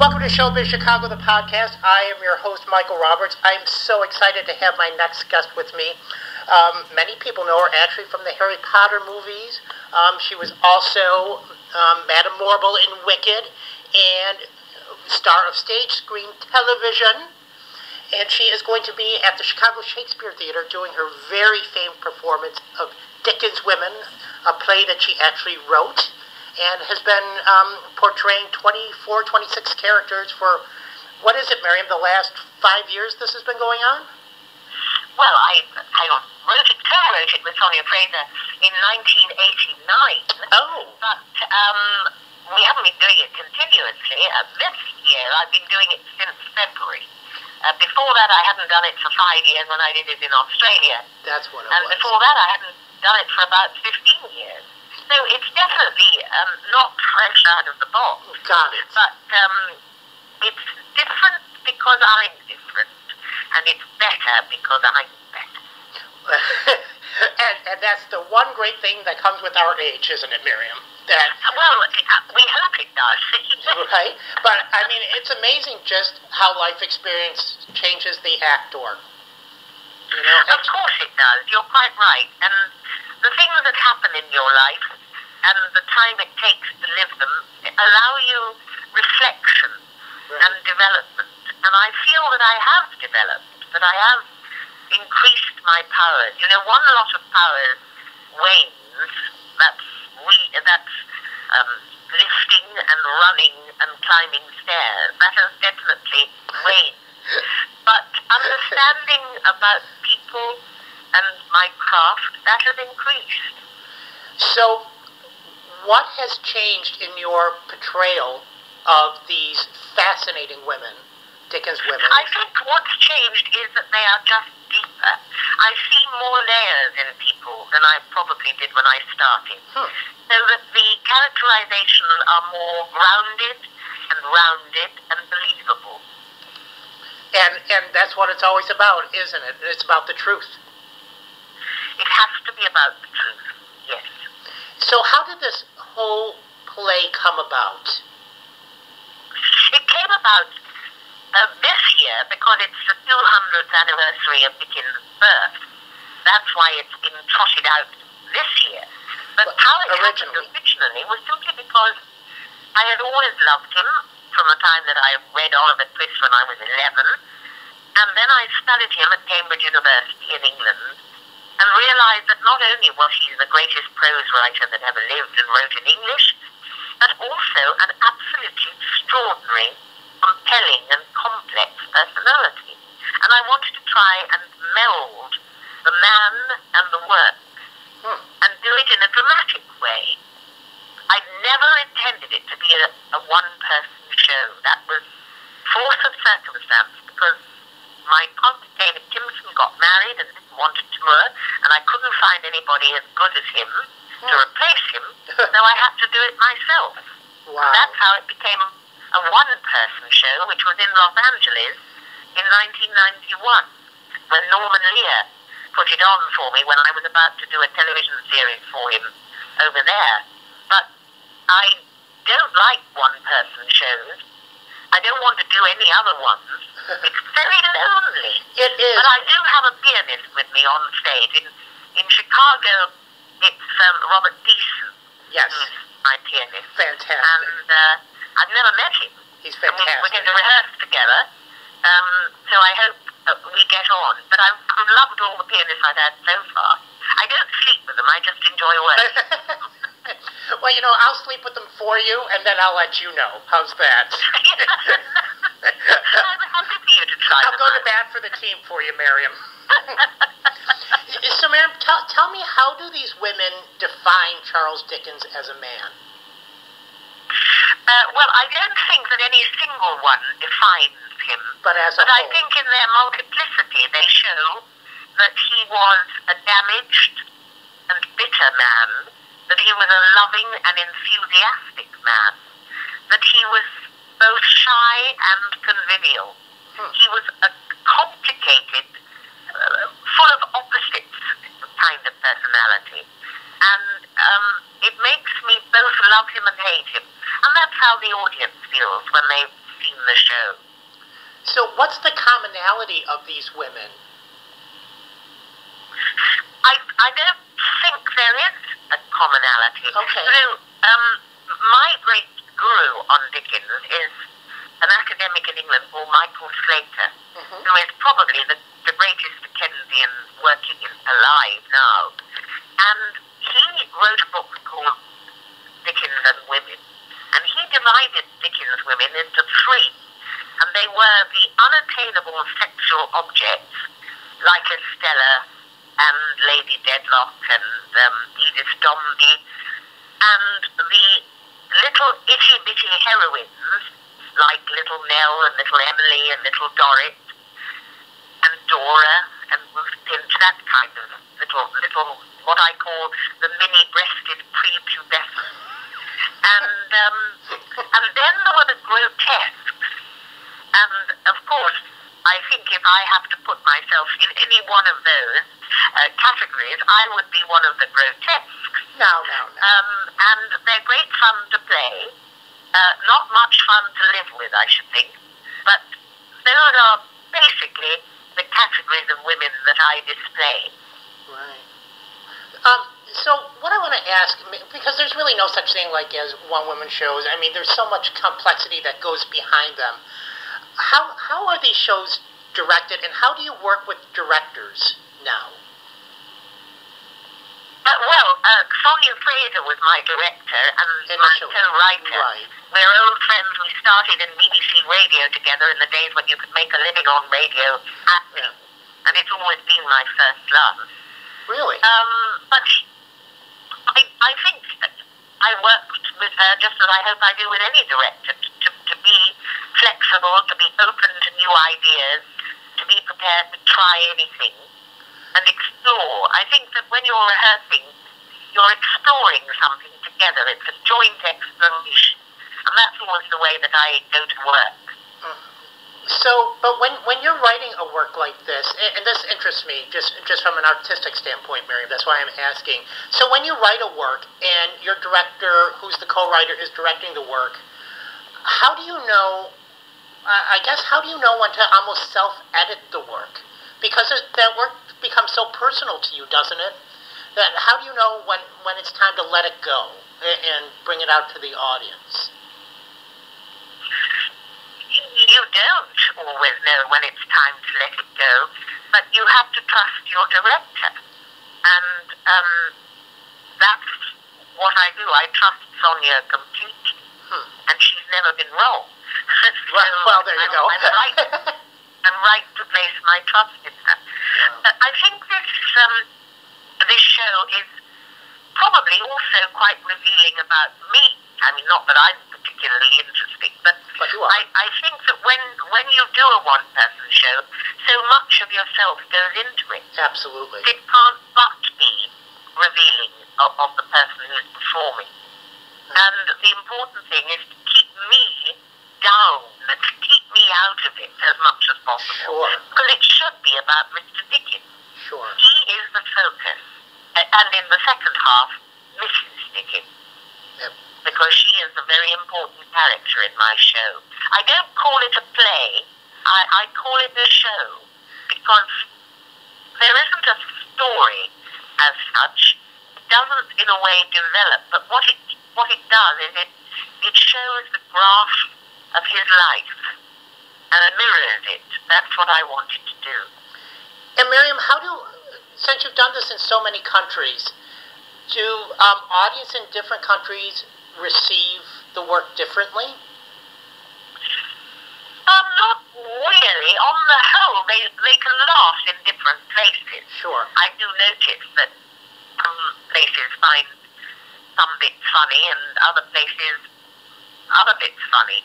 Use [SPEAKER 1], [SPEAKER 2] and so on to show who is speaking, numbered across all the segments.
[SPEAKER 1] Welcome to Showbiz Chicago, the podcast. I am your host, Michael Roberts. I am so excited to have my next guest with me. Many people know her actually from the Harry Potter movies. She was also Madame Morrible in Wicked and star of stage, screen, television. And she is going to be at the Chicago Shakespeare Theater doing her very famed performance of Dickens' Women, a play that she actually wrote, and has been portraying 24, 26 characters for, what is it, Miriam, the last 5 years this has been going on?
[SPEAKER 2] Well, I wrote it, co-wrote it with Sonia Fraser in 1989.
[SPEAKER 1] Oh.
[SPEAKER 2] But we haven't been doing it continuously. This year, I've been doing it since February. Before that, I hadn't done it for 5 years when I did it in Australia.
[SPEAKER 1] That's what it
[SPEAKER 2] was. And before that, I hadn't done it for about 15 years. So it's definitely not fresh out of the box.
[SPEAKER 1] Got it.
[SPEAKER 2] But it's different because I'm different. And it's better because I'm better.
[SPEAKER 1] and that's the one great thing that comes with our age, isn't it, Miriam?
[SPEAKER 2] Well, we hope it does.
[SPEAKER 1] Right? But, I mean, it's amazing just how life experience changes the actor. You know?
[SPEAKER 2] Of course it does. You're quite right. And the things that happen in your life and the time it takes to live them allow you reflection and development. And I feel that I have developed, that I have increased my powers. You know, one lot of powers wanes. That's lifting and running and climbing stairs. That has definitely waned. But understanding about people and my craft, that has increased.
[SPEAKER 1] So, what has changed in your portrayal of these fascinating women, Dickens' women?
[SPEAKER 2] I think what's changed is that they are just deeper. I see more layers in people than I probably did when I started. So that the characterizations are more grounded and rounded and believable.
[SPEAKER 1] And that's what it's always about, isn't it? It's about the truth.
[SPEAKER 2] It has to be about the truth, yes.
[SPEAKER 1] So how did this whole play come about?
[SPEAKER 2] It came about this year because it's the 200th anniversary of Dickens' birth. That's why it's been trotted out this year. But how it happened originally was simply because I had always loved him from the time that I read Oliver Twist when I was 11. And then I studied him at Cambridge University in England and realized that not only was he the greatest prose writer that ever lived and wrote in English, but also an absolutely extraordinary, compelling and complex personality. And I wanted to try and meld the man and the work and do it in a dramatic way. I never intended it to be a one-person show. That was force of circumstance because my complicated Timson got married and didn't want to tour, and I couldn't find anybody as good as him to replace him, so I had to do it myself.
[SPEAKER 1] Wow.
[SPEAKER 2] And that's how it became a one-person show, which was in Los Angeles in 1991, when Norman Lear put it on for me when I was about to do a television series for him over there. But I don't like one-person shows. I don't want to do any other ones. It's very lonely.
[SPEAKER 1] It is.
[SPEAKER 2] But I do have a pianist with me on stage. In Chicago, it's Robert Deason.
[SPEAKER 1] Yes.
[SPEAKER 2] Who's my pianist.
[SPEAKER 1] Fantastic.
[SPEAKER 2] And I've never met him.
[SPEAKER 1] He's fantastic.
[SPEAKER 2] We're going to rehearse together. So I hope we get on. But I've loved all the pianists I've had so far. I don't sleep with them. I just enjoy working.
[SPEAKER 1] Well, you know, I'll sleep with them for you, and then I'll let you know. How's that?
[SPEAKER 2] I'll give you to try.
[SPEAKER 1] I'll go to bat for the team for you, Miriam. So, Miriam, tell me, how do these women define Charles Dickens as a man?
[SPEAKER 2] Well, I don't think that any single one defines him.
[SPEAKER 1] But as a whole.
[SPEAKER 2] I think in their multiplicity, they show that he was a damaged and bitter man, that he was a loving and enthusiastic man, that he was both shy and convivial. He was a complicated, full of opposites kind of personality. And it makes me both love him and hate him. And that's how the audience feels when they've seen the show.
[SPEAKER 1] So what's the commonality of these women?
[SPEAKER 2] I don't think there is a commonality.
[SPEAKER 1] Okay.
[SPEAKER 2] So, my great guru on Dickens is an academic in England called Michael Slater, who is probably the greatest Dickensian working alive now. And he wrote a book called Dickens and Women, and he divided Dickens women into three, and they were the unattainable sexual objects, like Estella and Lady Dedlock and Edith Dombey, and the little itty-bitty heroines, like Little Nell and Little Emily and Little Dorrit and Dora and Ruth Pinch, that kind of little, what I call the mini-breasted prepubescent. And then there were the grotesques. And, of course, I think if I have to put myself in any one of those categories, I would be one of the grotesques.
[SPEAKER 1] No.
[SPEAKER 2] And they're great fun to play. Not much fun to live with, I should think. But those are basically the categories of women that I display.
[SPEAKER 1] Right. So what I want to ask, because there's really no such thing like as one-woman shows. I mean, there's so much complexity that goes behind them. How are these shows directed, and how do you work with directors now?
[SPEAKER 2] Sonia Fraser was my director and my co-writer.
[SPEAKER 1] Right.
[SPEAKER 2] We're old friends. We started in BBC Radio together in the days when you could make a living on radio acting, and it's always been my first love.
[SPEAKER 1] Really?
[SPEAKER 2] But I think I worked with her just as I hope I do with any director, to be flexible, to be open to new ideas, to be prepared to try anything and explore. I think that when you're rehearsing, you're exploring something together. It's a joint exploration, and that's always the way that I go to work.
[SPEAKER 1] So, but when you're writing a work like this, and this interests me just from an artistic standpoint, Miriam, that's why I'm asking. So when you write a work and your director, who's the co-writer, is directing the work, how do you know, how do you know when to almost self-edit the work? Because that work becomes so personal to you, doesn't it? That how do you know when it's time to let it go and bring it out to the audience?
[SPEAKER 2] You don't always know when it's time to let it go, but you have to trust your director. And that's what I do. I trust Sonia completely. And she's never been wrong. So
[SPEAKER 1] well, there you go.
[SPEAKER 2] I'm right to place my trust in her. I think this show is probably also quite revealing about me. I mean, not that I'm particularly interesting, but
[SPEAKER 1] you are.
[SPEAKER 2] I think that when you do a one-person show, so much of yourself goes into it.
[SPEAKER 1] Absolutely.
[SPEAKER 2] It can't but be revealing of the person who's performing. And the important thing is to keep me down, to keep me out of it as much as possible.
[SPEAKER 1] Sure.
[SPEAKER 2] Because it should be about Mr. Dickens.
[SPEAKER 1] Sure.
[SPEAKER 2] He is the focus. And in the second half, Mrs. Dickens.
[SPEAKER 1] Yep.
[SPEAKER 2] Because she is a very important character in my show. I don't call it a play, I call it a show, because there isn't a story as such. It doesn't, in a way, develop, but what it does is it shows the graph of his life, and it mirrors it. That's what I wanted to do.
[SPEAKER 1] And Miriam, since you've done this in so many countries, do audience in different countries receive the work differently?
[SPEAKER 2] Not really. On the whole, they can laugh in different places.
[SPEAKER 1] Sure.
[SPEAKER 2] I do notice that some places find some bits funny and other places other bits funny.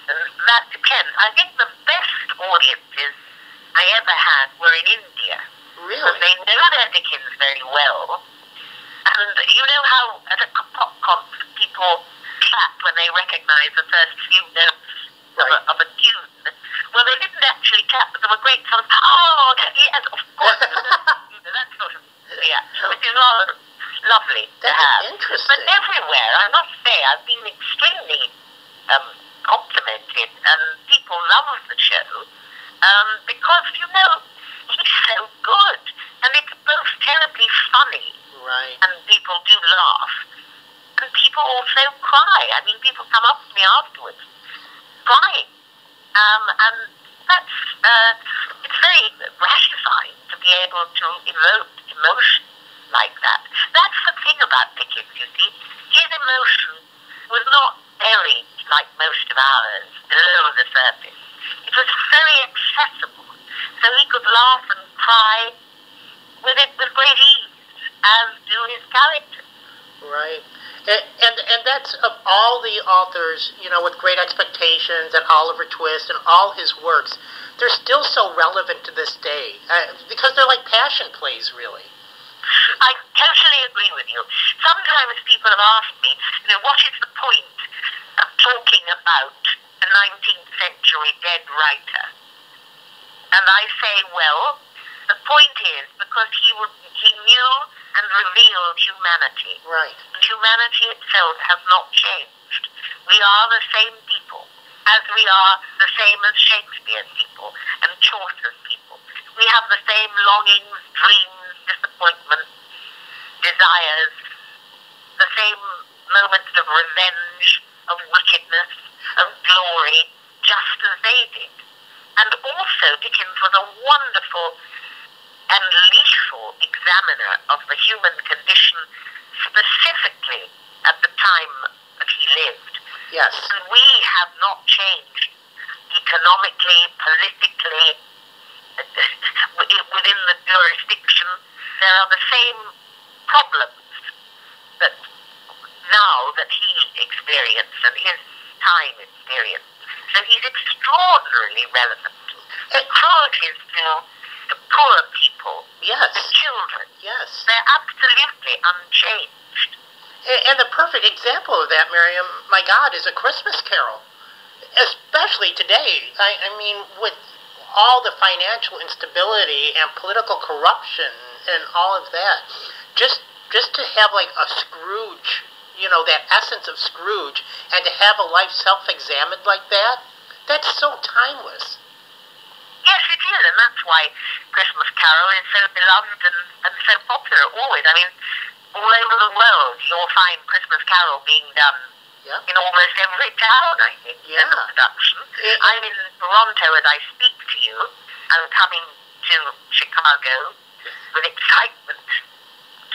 [SPEAKER 2] And that depends. I think the best audiences I ever had were in India.
[SPEAKER 1] Really?
[SPEAKER 2] Because they know their Dickens very well. And you know how at a pop concert people clap when they recognize the first few notes of a tune? Well, they didn't actually clap, but there were great sort of, oh, yes, of course. That sort of reaction, which is rather lovely to have.
[SPEAKER 1] Interesting.
[SPEAKER 2] But everywhere, I must say, I've been extremely complimented, and people people love the show because, he's so good. And it's both terribly funny,
[SPEAKER 1] right,
[SPEAKER 2] and people do laugh, and people also cry. I mean, people come up to me afterwards crying. And that's, it's very gratifying to be able to evoke emotion like that. That's the thing about Dickens, you see. His emotion was not buried like most of ours, below the surface. It was very accessible, so he could laugh and cry with great ease, as do his characters.
[SPEAKER 1] Right. And that's of all the authors, with Great Expectations and Oliver Twist and all his works, they're still so relevant to this day because they're like passion plays, really.
[SPEAKER 2] I totally agree with you. Sometimes people have asked me, what is the point of talking about a 19th century dead writer? And I say, well, the point is because he knew and revealed humanity.
[SPEAKER 1] Right.
[SPEAKER 2] And humanity itself has not changed. We are the same people, as we are the same as Shakespeare's people and Chaucer's people. We have the same longings, dreams, disappointments, desires, the same moments of revenge, of wickedness, of glory, just as they did. And also Dickens was a wonderful and lethal examiner of the human condition, specifically at the time that he lived.
[SPEAKER 1] Yes.
[SPEAKER 2] And we have not changed economically, politically, within the jurisdiction. There are the same problems that now that he experienced and his time experienced. So he's extraordinarily relevant. The cruelties to the poor people,
[SPEAKER 1] yes,
[SPEAKER 2] the children,
[SPEAKER 1] yes,
[SPEAKER 2] they're absolutely unchanged.
[SPEAKER 1] And the perfect example of that, Miriam, my God, is A Christmas Carol. Especially today. I mean, with all the financial instability and political corruption and all of that, just to have like a Scrooge, that essence of Scrooge, and to have a life self-examined like that, that's so timeless.
[SPEAKER 2] Yes, it is, and that's why Christmas Carol is so beloved and so popular always. I mean, all over the world, you'll find Christmas Carol being done in almost every town, I think, in the production. I'm in Toronto as I speak to you. I'm coming to Chicago with excitement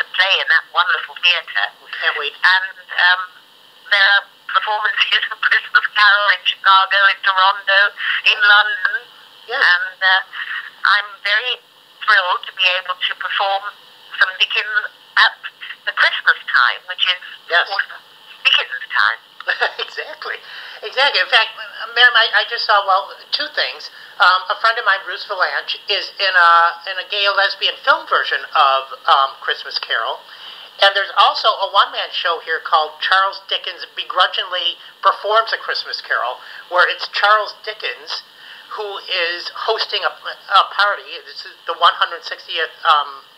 [SPEAKER 2] to play in that wonderful theatre.
[SPEAKER 1] We can't wait.
[SPEAKER 2] And there are performances of Christmas Carol in Chicago, in Toronto, in London.
[SPEAKER 1] Yes.
[SPEAKER 2] And I'm very thrilled to be able to perform some Dickens at the Christmas time, which is Dickens time.
[SPEAKER 1] Exactly. In fact, Miriam, I just saw, two things. A friend of mine, Bruce Valanche, is in a gay lesbian film version of Christmas Carol. And there's also a one-man show here called Charles Dickens Begrudgingly Performs A Christmas Carol, where it's Charles Dickens who is hosting a party. This is the 160th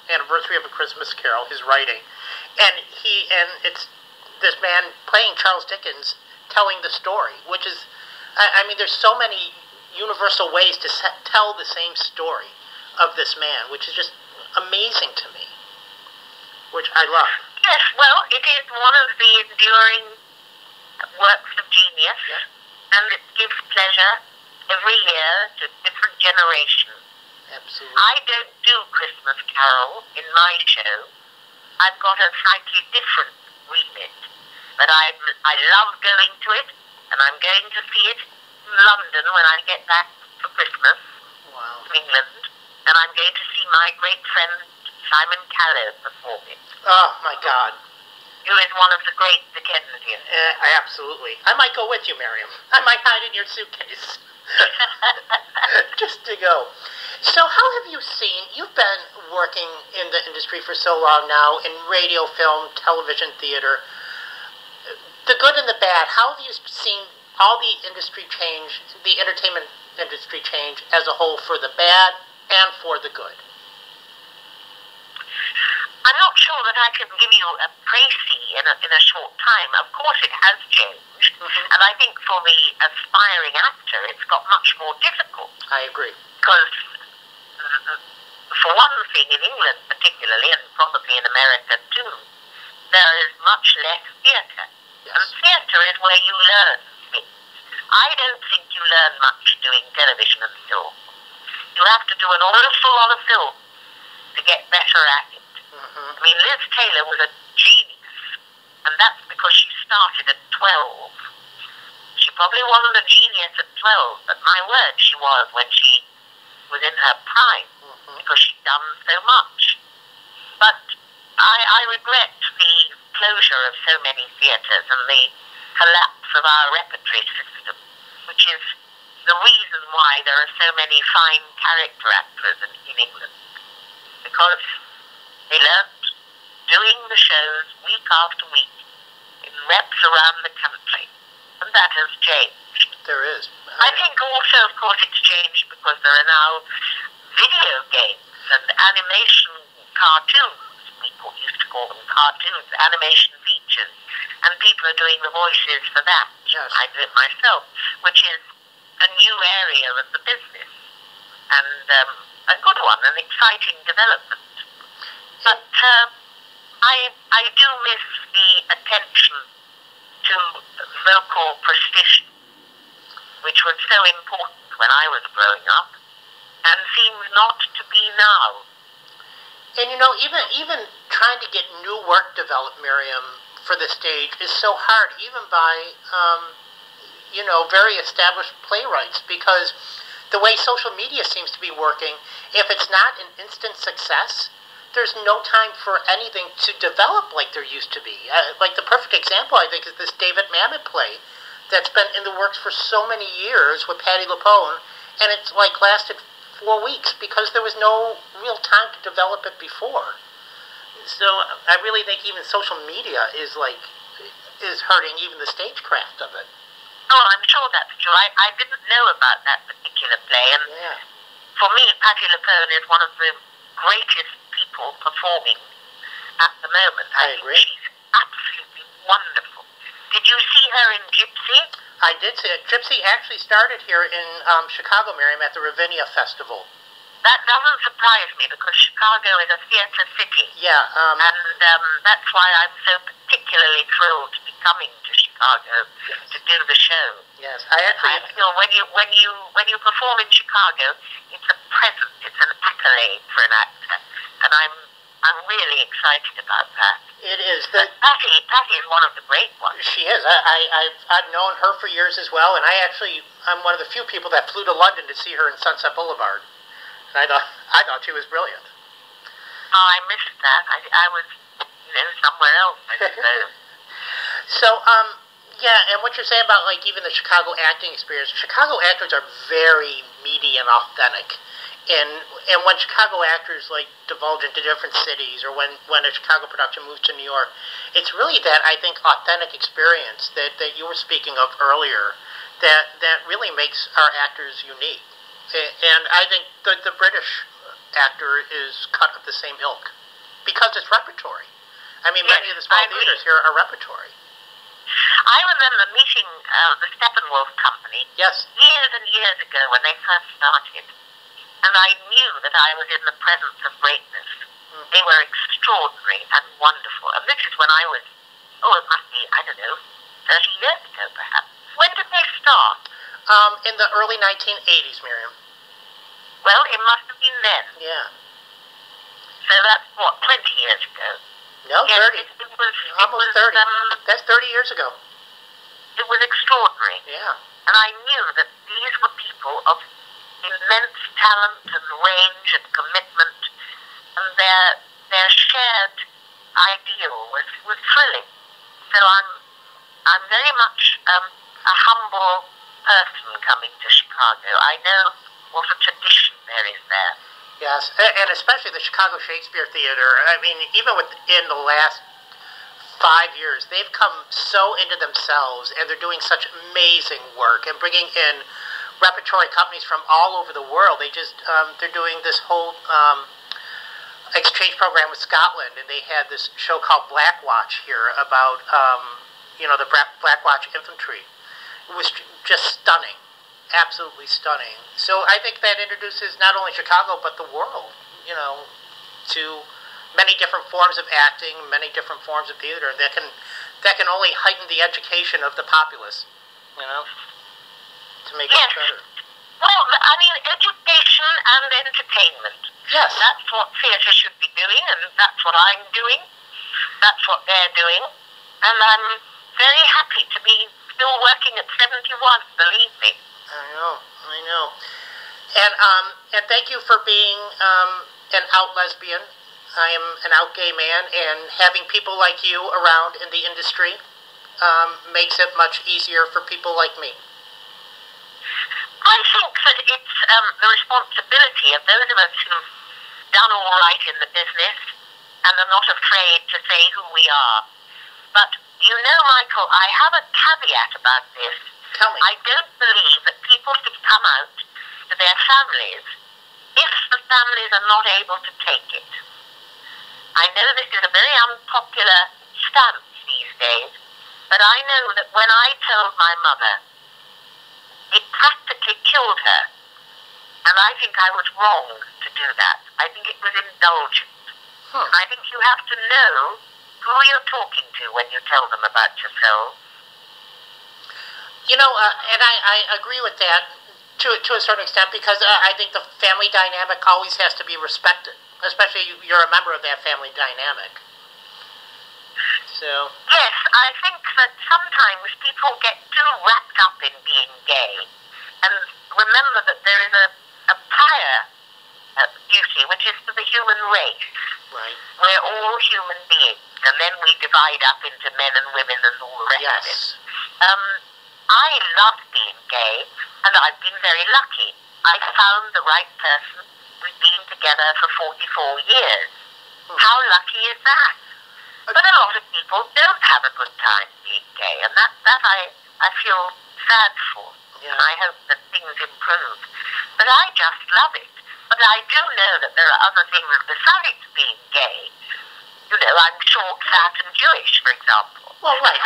[SPEAKER 1] anniversary of A Christmas Carol, his writing. And it's this man playing Charles Dickens telling the story, which is, I mean, there's so many universal ways to tell the same story of this man, which is just amazing to me, which I love.
[SPEAKER 2] Yes, well, it is one of the enduring works of genius, and it gives pleasure every year to different generations.
[SPEAKER 1] Absolutely.
[SPEAKER 2] I don't do Christmas Carol in my show. I've got a slightly different remit, but I love going to it, and I'm going to see it in London when I get back for Christmas to England, and I'm going to see my great friend Simon Callow perform it.
[SPEAKER 1] Oh, my God.
[SPEAKER 2] Who is one of the great Dickensians.
[SPEAKER 1] Absolutely. I might go with you, Miriam. I might hide in your suitcase. Just to go. So how have you seen, you've been working in the industry for so long now, in radio, film, television, theater, the good and the bad. How have you seen all the industry change, the entertainment industry change as a whole, for the bad and for the good?
[SPEAKER 2] I'm not sure that I can give you a précis in a short time. Of course, it has changed, and I think for the aspiring actor, it's got much more difficult.
[SPEAKER 1] I agree.
[SPEAKER 2] Because, for one thing, in England particularly, and probably in America too, there is much less theatre.
[SPEAKER 1] Yes.
[SPEAKER 2] And theatre is where you learn things. I don't think you learn much doing television and film. You have to do an awful lot of film to get better at it. I mean, Liz Taylor was a genius, and that's because she started at 12. She probably wasn't a genius at 12, but my word, she was when she was in her prime, because she'd done so much. But I regret the closure of so many theatres and the collapse of our repertory system, which is the reason why there are so many fine character actors in England, because they learnt doing the shows week after week in reps around the country, and that has changed.
[SPEAKER 1] There is.
[SPEAKER 2] I think also, of course, it's changed because there are now video games and animation cartoons. People used to call them cartoons, animation features, and people are doing the voices for that.
[SPEAKER 1] Yes.
[SPEAKER 2] I do it myself, which is a new area of the business, and a good one, an exciting development. But I do miss the attention to vocal precision, which was so important when I was growing up, and seems not to be now.
[SPEAKER 1] And you know, even trying to get new work developed, Miriam, for the stage is so hard, even by very established playwrights, because the way social media seems to be working, if it's not an instant success, there's no time for anything to develop like there used to be. Like the perfect example, I think, is this David Mamet play that's been in the works for so many years with Patti LuPone, and it's like lasted 4 weeks because there was no real time to develop it before. So I really think even social media is hurting even the stagecraft of it.
[SPEAKER 2] Oh, I'm sure that's true. I didn't know about that particular play, and for me, Patti LuPone is one of the greatest people performing at the moment.
[SPEAKER 1] I agree.
[SPEAKER 2] Think she's absolutely wonderful. Did you see her in Gypsy?
[SPEAKER 1] I did see it. Gypsy actually started here in Chicago, Miriam, at the Ravinia Festival.
[SPEAKER 2] That doesn't surprise me, because Chicago is a theatre city.
[SPEAKER 1] Yeah.
[SPEAKER 2] And that's why I'm so particularly thrilled to be coming to Chicago to do the show.
[SPEAKER 1] Yes, I
[SPEAKER 2] feel when you perform in Chicago, it's a present, it's an accolade for an actor, and I'm really excited about that.
[SPEAKER 1] It is.
[SPEAKER 2] Patti is one of the great ones.
[SPEAKER 1] She is. I've known her for years as well, and I'm one of the few people that flew to London to see her in Sunset Boulevard. And I thought she was brilliant.
[SPEAKER 2] Oh, I missed that. I was, somewhere else, I suppose.
[SPEAKER 1] So, and what you're saying about even the Chicago acting experience, Chicago actors are very meaty and authentic. And when Chicago actors divulge into different cities, or when a Chicago production moves to New York, it's really that, I think, authentic experience that you were speaking of earlier that really makes our actors unique. And I think the British actor is cut of the same ilk because it's repertory. I mean, many of the small theaters here are repertory.
[SPEAKER 2] I remember meeting the Steppenwolf Company years and years ago when they first started, and I knew that I was in the presence of greatness. They were extraordinary and wonderful, and this is when I was, it must be, 30 years ago perhaps. When did they start?
[SPEAKER 1] In the early 1980s, Miriam.
[SPEAKER 2] Well, it must have been then.
[SPEAKER 1] Yeah.
[SPEAKER 2] So that's, 20 years ago?
[SPEAKER 1] No, 30.
[SPEAKER 2] It was
[SPEAKER 1] almost 30. That's 30 years ago.
[SPEAKER 2] It was extraordinary.
[SPEAKER 1] Yeah.
[SPEAKER 2] And I knew that these were people of immense talent and range and commitment, and their shared ideal was thrilling. So I'm very much a humble person coming to Chicago. I know what a tradition there is there.
[SPEAKER 1] Yes, and especially the Chicago Shakespeare Theater. I mean, even within the last 5 years, they've come so into themselves, and they're doing such amazing work and bringing in repertory companies from all over the world. They're doing this whole exchange program with Scotland, and they had this show called Black Watch here about the Black Watch infantry. It was just stunning, absolutely stunning. So I think that introduces not only Chicago but the world, to many different forms of acting, many different forms of theater that can only heighten the education of the populace, to make it better.
[SPEAKER 2] Well, I mean, education and entertainment.
[SPEAKER 1] Yes.
[SPEAKER 2] That's what theatre should be doing, and that's what I'm doing. That's what they're doing. And I'm very happy to be still working at 71, believe me.
[SPEAKER 1] I know. And thank you for being an out lesbian. I am an out gay man, and having people like you around in the industry makes it much easier for people like me.
[SPEAKER 2] I think that it's the responsibility of those of us who've done all right in the business and are not afraid to say who we are. But, Michael, I have a caveat about this.
[SPEAKER 1] Tell me.
[SPEAKER 2] I don't believe that people should come out to their families if the families are not able to take it. I know this is a very unpopular stance these days, but I know that when I told my mother, it practically killed her. And I think I was wrong to do that. I think it was indulgent. I think you have to know who you're talking to when you tell them about yourself.
[SPEAKER 1] And I agree with that to a certain extent, because I think the family dynamic always has to be respected, especially you're a member of that family dynamic. So.
[SPEAKER 2] Yes, I think that sometimes people get too wrapped up in being gay and remember that there is a higher duty, which is to the human race.
[SPEAKER 1] Right.
[SPEAKER 2] We're all human beings, and then we divide up into men and women and all the rest of it. I love being gay, and I've been very lucky. I found the right person. We've been together for 44 years. How lucky is that? But a lot of people don't have a good time being gay, and that I feel sad for.
[SPEAKER 1] Yeah.
[SPEAKER 2] And I hope that things improve. But I just love it. But I do know that there are other things besides being gay. I'm short, fat, and Jewish, for example.
[SPEAKER 1] Well, right.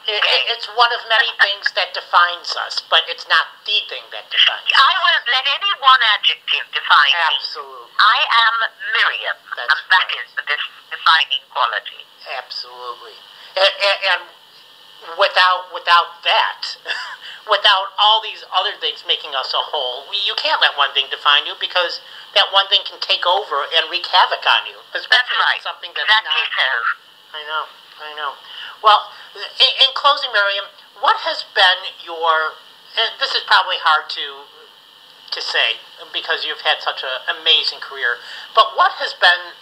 [SPEAKER 1] It's one of many things that defines us, but it's not the thing that defines us.
[SPEAKER 2] I won't let any one adjective define me.
[SPEAKER 1] Absolutely.
[SPEAKER 2] I am Miriam, and that is the defining quality.
[SPEAKER 1] Absolutely. And without that, without all these other things making us a whole, you can't let one thing define you, because that one thing can take over and wreak havoc on you.
[SPEAKER 2] That's right.
[SPEAKER 1] Something that's
[SPEAKER 2] exactly so.
[SPEAKER 1] I know. Well, in closing, Miriam, what has been your, and this is probably hard to say because you've had such an amazing career, but what has been,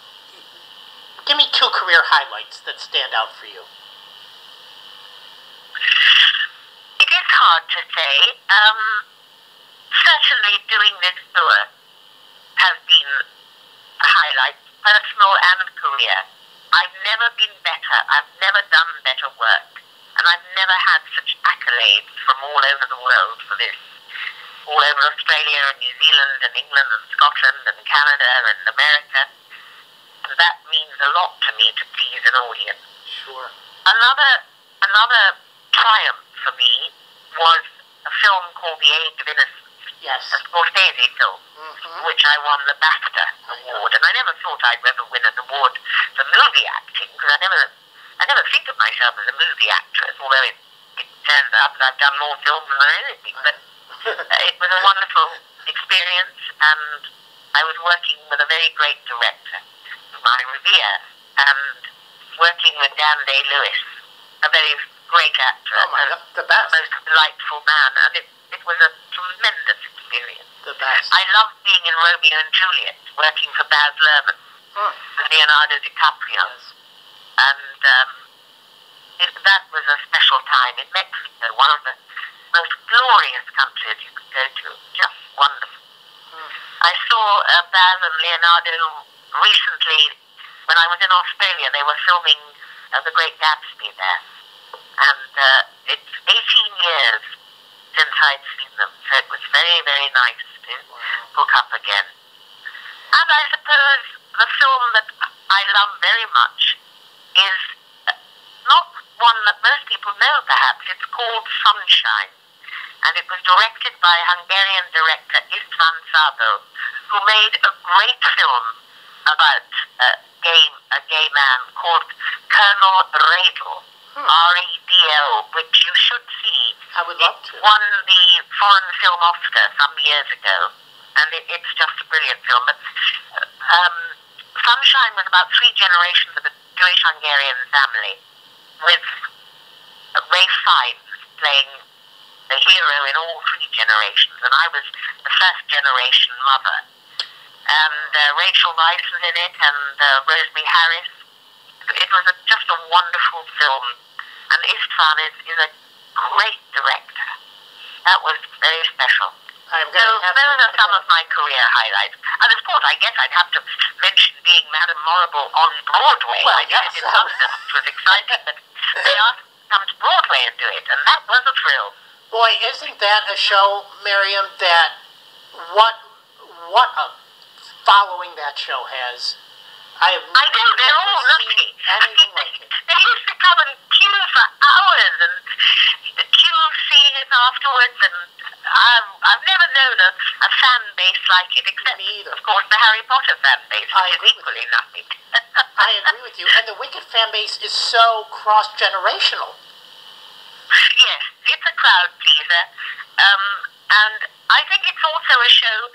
[SPEAKER 1] give me 2 career highlights that stand out for you.
[SPEAKER 2] It is hard to say. Certainly doing this tour has been a highlight, personal and career. I've never been better. I've never done better work. And I've never had such accolades from all over the world for this. All over Australia and New Zealand and England and Scotland and Canada and America. And that means a lot to me to please an audience.
[SPEAKER 1] Sure.
[SPEAKER 2] Another triumph for me was a film called The Age of Innocence.
[SPEAKER 1] Yes.
[SPEAKER 2] A Scorsese film, which I won the BAFTA award. And I never thought I'd ever win an award for movie acting, because I never think of myself as a movie actress, although it turns out that I've done more films than anything. But it was a wonderful experience, and I was working with a very great director, whom I revere, and working with Dan Day-Lewis, a very great actor,
[SPEAKER 1] the best,
[SPEAKER 2] a most delightful man, and it was a tremendous experience.
[SPEAKER 1] The best.
[SPEAKER 2] I loved being in Romeo and Juliet, working for Baz Luhrmann, with Leonardo DiCaprio, and that was a special time in Mexico, one of the most glorious countries you could go to, just wonderful. I saw Baz and Leonardo recently when I was in Australia. They were filming The Great Gatsby there, and it's 18 years since I'd seen them, so it was very, very nice to hook up again. And I suppose the film that I love very much is not one that most people know, perhaps. It's called Sunshine, and it was directed by Hungarian director István Szabó, who made a great film about a gay man called Colonel Redl, R-E-D-L, which you should see.
[SPEAKER 1] I would love to.
[SPEAKER 2] It won the Foreign Film Oscar some years ago, and it's just a brilliant film. But Sunshine was about 3 generations of a Jewish-Hungarian family, with Ralph Fiennes playing the hero in all 3 generations, and I was the first generation mother. And Rachel Weisz was in it, and Rosemary Harris. It was just a wonderful film, and István is a great director. That was very special.
[SPEAKER 1] Those
[SPEAKER 2] are some of my career highlights. And of course, I guess I'd have to mention being Madame Morrible on Broadway.
[SPEAKER 1] Well,
[SPEAKER 2] I did it in London, which was exciting, but they asked me to come to Broadway and do it, and that was a thrill.
[SPEAKER 1] Boy, isn't that a show, Miriam, that what a following that show has. I
[SPEAKER 2] do, they're all lovely.
[SPEAKER 1] Anything like it.
[SPEAKER 2] They used to come and queue for hours, and queue seeing it afterwards, and I've never known a fan base like it, except, of course, the Harry Potter fan base, which is equally nothing.
[SPEAKER 1] I agree with you, and the Wicked fan base is so cross-generational.
[SPEAKER 2] Yes, it's a crowd pleaser, and I think it's also a show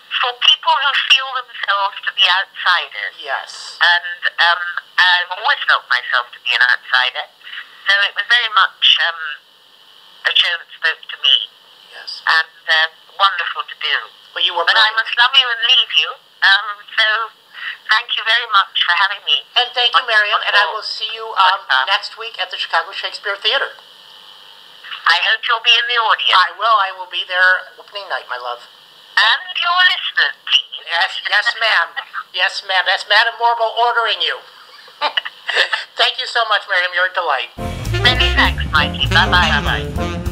[SPEAKER 2] for people who feel themselves to be outsiders.
[SPEAKER 1] Yes.
[SPEAKER 2] And I've always felt myself to be an outsider, so it was very much a show that spoke to me.
[SPEAKER 1] Yes.
[SPEAKER 2] And wonderful to do.
[SPEAKER 1] Well, you were
[SPEAKER 2] but I must love you and leave you, so thank you very much for having me.
[SPEAKER 1] And thank you, Miriam, and I will see you next week at the Chicago Shakespeare Theater.
[SPEAKER 2] I hope you'll be in the audience.
[SPEAKER 1] I will. I will be there opening night, my love.
[SPEAKER 2] And your listeners, please.
[SPEAKER 1] Yes, ma'am. Yes, ma'am. That's Madame Morrible ordering you. Thank you so much, Miriam. You're a delight.
[SPEAKER 2] Many thanks, Mikey. Bye-bye.
[SPEAKER 1] Bye-bye.